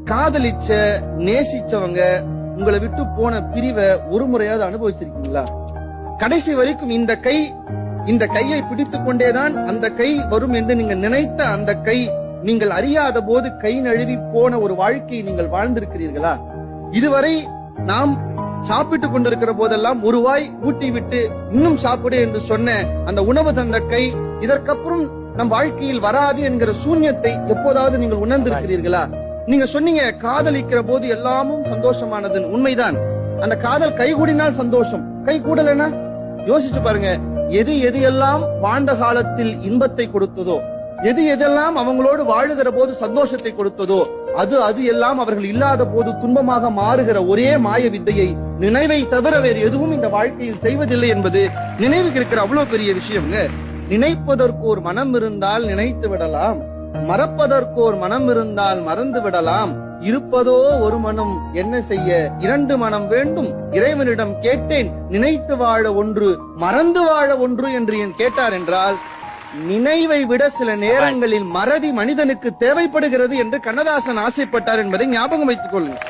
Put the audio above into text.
காதலிச்ச நேசிச்சவங்க உங்களை விட்டு போன பிரிவை ஒரு முறையாவது அனுபவிச்சிருக்கீங்களா? கடைசி வரைக்கும் இந்த கையை பிடித்துக் கொண்டேதான் அந்த கை வரும் என்று நீங்க நினைத்த அந்த கை நீங்கள் அறியாத போது கை நழுவி போன ஒரு வாழ்க்கையை நீங்கள் வாழ்ந்திருக்கிறீர்களா? இதுவரை நாம் சாப்பிட்டுக் கொண்டிருக்கிற போதெல்லாம் ஒரு வாய் ஊட்டி விட்டு இன்னும் சாப்பிடு என்று சொன்ன அந்த உணவு தந்த கை இதற்கப்புறம் நம் வாழ்க்கையில் வராது என்கிற சூன்யத்தை எப்போதாவது நீங்கள் உணர்ந்திருக்கிறீர்களா? நீங்க சொன்னீங்க காதலிக்கிற போது எல்லாமும் சந்தோஷமானது. உண்மைதான். அந்த காதல் கைகூடினால் சந்தோஷம், கை கூடலனா யோசிச்சு பாருங்க. எது எல்லாம் வாழ்ந்த காலத்தில் இன்பத்தை கொடுத்ததோ, எதெல்லாம் அவங்களோடு வாழுகிற போது சந்தோஷத்தை கொடுத்ததோ, அது எல்லாம் அவர்கள் இல்லாத போது துன்பமாக மாறுகிற ஒரே மாய வித்தையை நினைவை தவிர வேறு எதுவும் இந்த வாழ்க்கையில் செய்வதில்லை என்பது நினைவுக்கு இருக்கிற அவ்வளவு பெரிய விஷயம்ங்க. நினைப்பதற்கு ஒரு மனம் இருந்தால் நினைத்து விடலாம், மறப்பதற்கு ஒரு மனம் இருந்தால் மறந்து விடலாம். இருப்பதோ ஒரு மனம், என்ன செய்ய இரண்டு மனம் வேண்டும்? இறைவனிடம் கேட்டேன், நினைத்து வாழ ஒன்று, மறந்து வாழ ஒன்று என்று என் கேட்டார் என்றால், நினைவை விட சில நேரங்களில் மறதி மனிதனுக்கு தேவைப்படுகிறது என்று கண்ணதாசன் ஆசைப்பட்டார் என்பதை ஞாபகம் வைத்துக் கொள்ளுங்கள்.